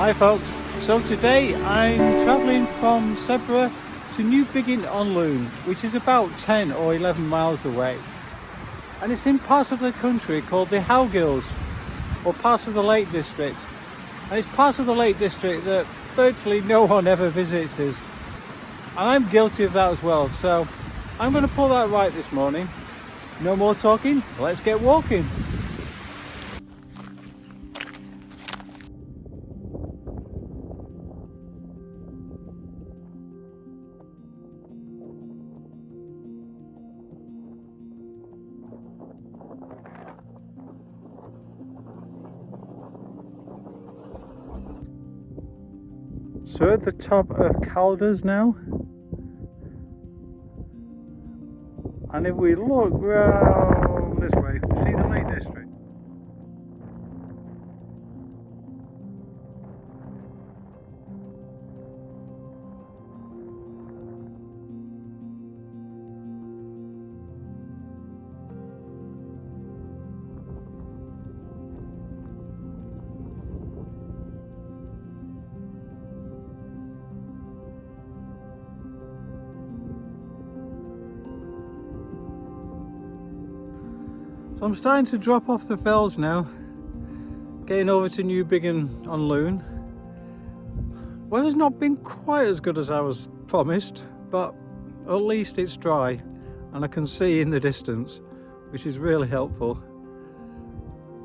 Hi folks, so today I'm travelling from Sedbergh to Newbiggin-on-Lune, which is about 10 or 11 miles away, and it's in parts of the country called the Howgills, or parts of the Lake District, and it's parts of the Lake District that virtually no one ever visits us, and I'm guilty of that as well, so I'm going to pull that right this morning. No more talking, let's get walking. So we're at the top of Calders now, and if we look round this way, we see the Lake District. So I'm starting to drop off the fells now, getting over to Newbiggin-on-Lune. Weather's not been quite as good as I was promised, but at least it's dry and I can see in the distance, which is really helpful.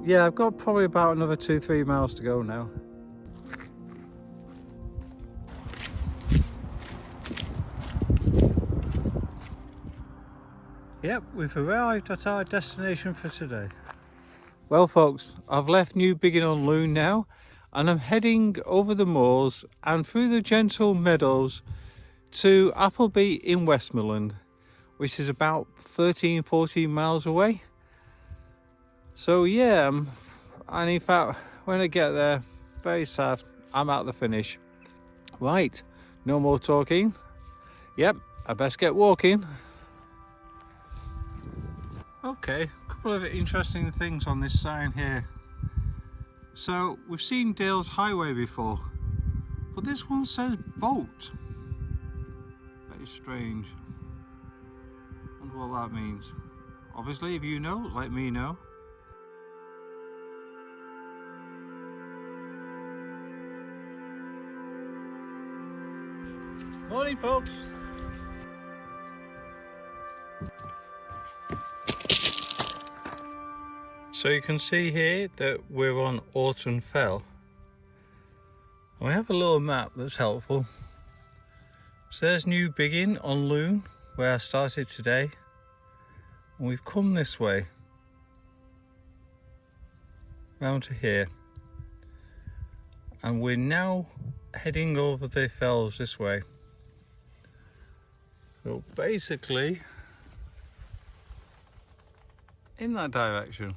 Yeah, I've got probably about another 2-3 miles to go now. Yep, we've arrived at our destination for today. Well folks, I've left Newbiggin-on-Lune now, and I'm heading over the moors and through the gentle meadows to Appleby-in-Westmoreland, which is about 13-14 miles away. So yeah, and in fact, when I get there, very sad, I'm at the finish. Right, no more talking. Yep, I best get walking. Okay, a couple of interesting things on this sign here. So we've seen Dales Highway before, but this one says boat. Very strange. Wonder what that means. Obviously, if you know, let me know. Morning folks. So you can see here that we're on Autumn Fell. And we have a little map that's helpful. So there's Newbiggin-on-Lune, where I started today. And we've come this way, round to here. And we're now heading over the fells this way. So basically, in that direction.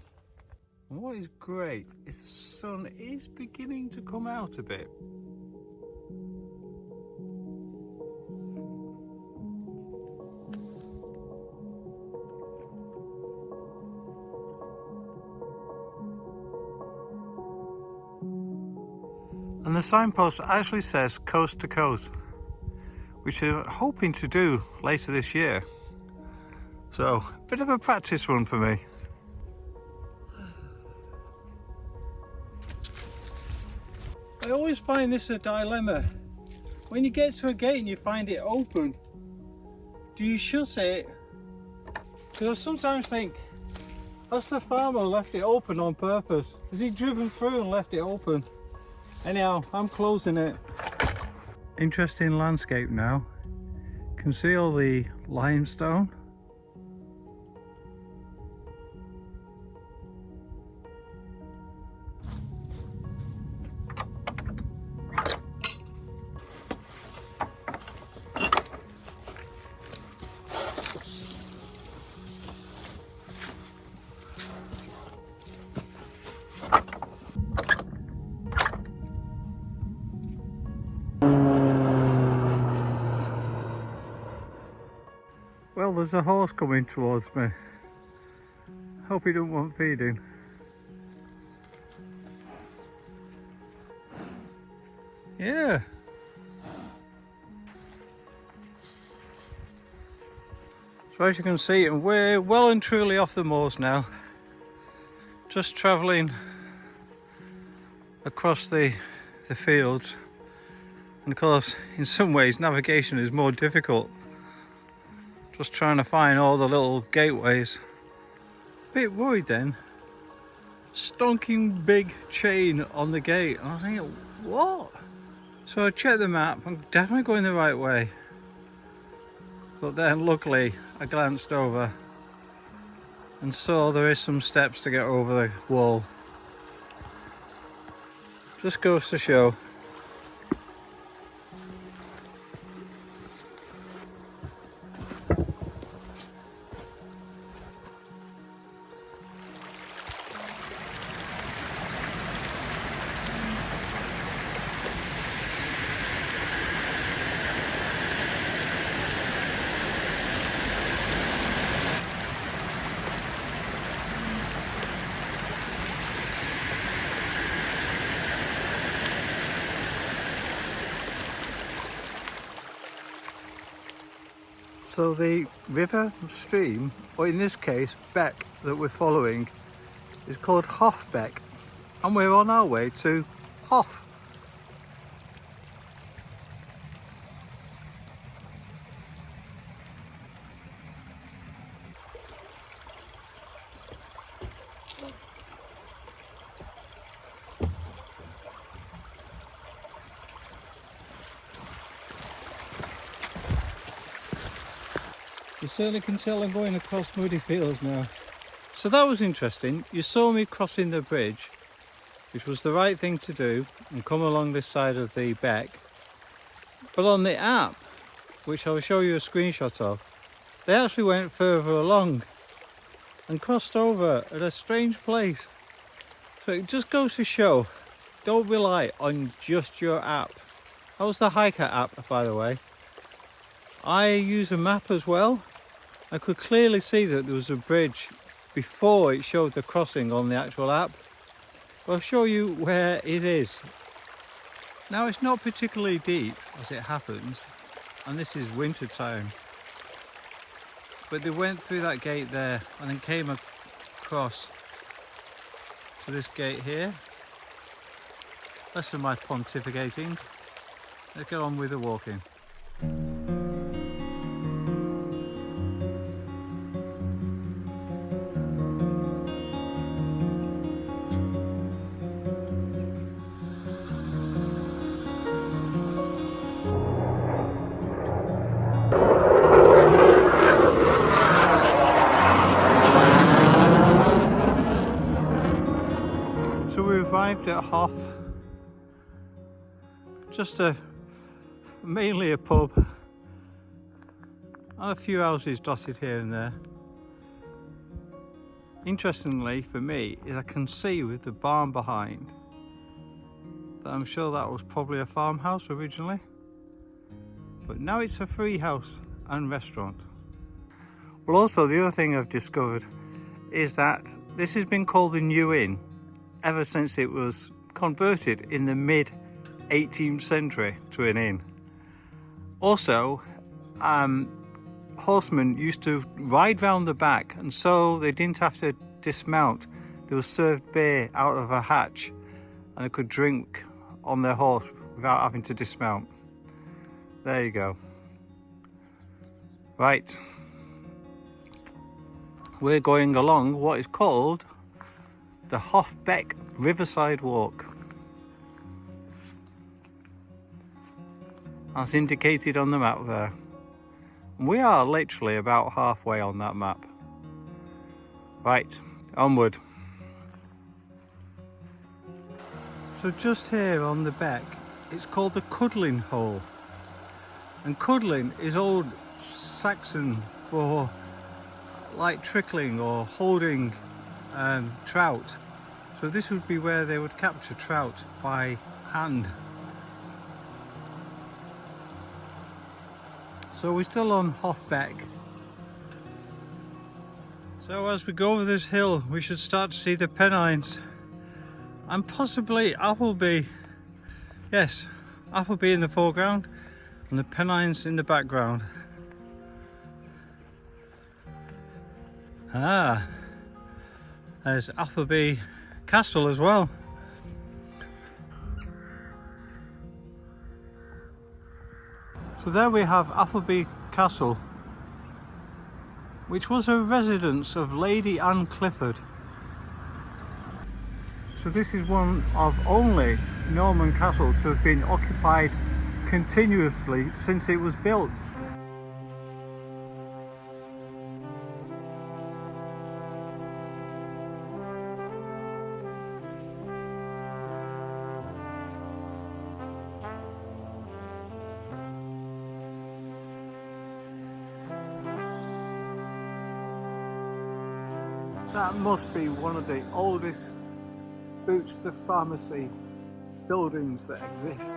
And what is great is the sun is beginning to come out a bit. And the signpost actually says coast to coast, which I'm hoping to do later this year. So, a bit of a practice run for me. I always find this a dilemma. When you get to a gate and you find it open, do you shut it? Because I sometimes think, that's the farmer left it open on purpose. Has he driven through and left it open? Anyhow, I'm closing it. Interesting landscape now. You can see all the limestone. Well, there's a horse coming towards me. Hope he don't want feeding. Yeah. So as you can see, we're well and truly off the moors now. Just travelling across the fields. And of course, in some ways, navigation is more difficult. Just trying to find all the little gateways. Bit worried then. Stonking big chain on the gate. And I was thinking, what? So I checked the map. I'm definitely going the right way. But then luckily I glanced over and saw there is some steps to get over the wall. Just goes to show. So the river stream, or in this case beck, that we're following is called Hofbeck, and we're on our way to Hoff. You certainly can tell I'm going across muddy fields now. So that was interesting. You saw me crossing the bridge, which was the right thing to do, and come along this side of the beck. But on the app, which I'll show you a screenshot of, they actually went further along and crossed over at a strange place. So it just goes to show, don't rely on just your app. That was the Hiker app, by the way. I use a map as well. I could clearly see that there was a bridge before it showed the crossing on the actual app. I'll show you where it is. Now it's not particularly deep as it happens, and this is winter time. But they went through that gate there and then came across to this gate here. Less of my pontificating. Let's get on with the walking. So we arrived at Hoff, just mainly a pub and a few houses dotted here and there. Interestingly for me is I can see with the barn behind that I'm sure that was probably a farmhouse originally, but now it's a free house and restaurant. Well, also the other thing I've discovered is that this has been called the New Inn ever since it was converted in the mid 18th century to an inn. Also, horsemen used to ride round the back, and so they didn't have to dismount. They were served beer out of a hatch and they could drink on their horse without having to dismount. There you go. Right, we're going along what is called the Hofbeck Riverside Walk, as indicated on the map there. We are literally about halfway on that map. Right, onward. So just here on the beck, it's called the Cuddling Hole. And cuddling is old Saxon for like trickling or holding trout. So this would be where they would capture trout by hand. So we're still on Hofbeck. So as we go over this hill, we should start to see the Pennines and possibly Appleby. Yes, Appleby in the foreground and the Pennines in the background. Ah, there's Appleby Castle as well. So there we have Appleby Castle, which was a residence of Lady Anne Clifford. So this is one of only Norman castles to have been occupied continuously since it was built. That must be one of the oldest boots to pharmacy buildings that exist.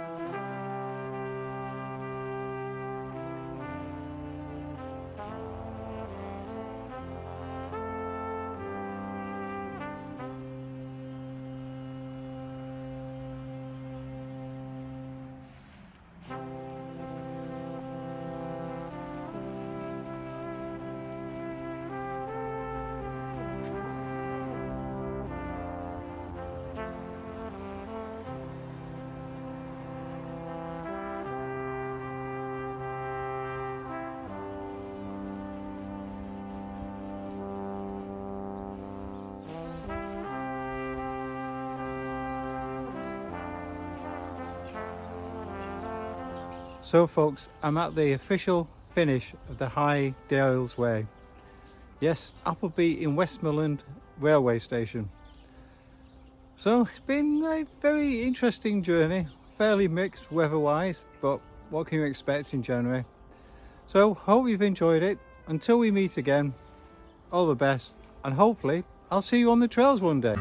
So folks, I'm at the official finish of the High Dales Way. Yes, Appleby-in-Westmoreland railway station. So it's been a very interesting journey, fairly mixed weather-wise, but what can you expect in January? So hope you've enjoyed it. Until we meet again, all the best, and hopefully I'll see you on the trails one day.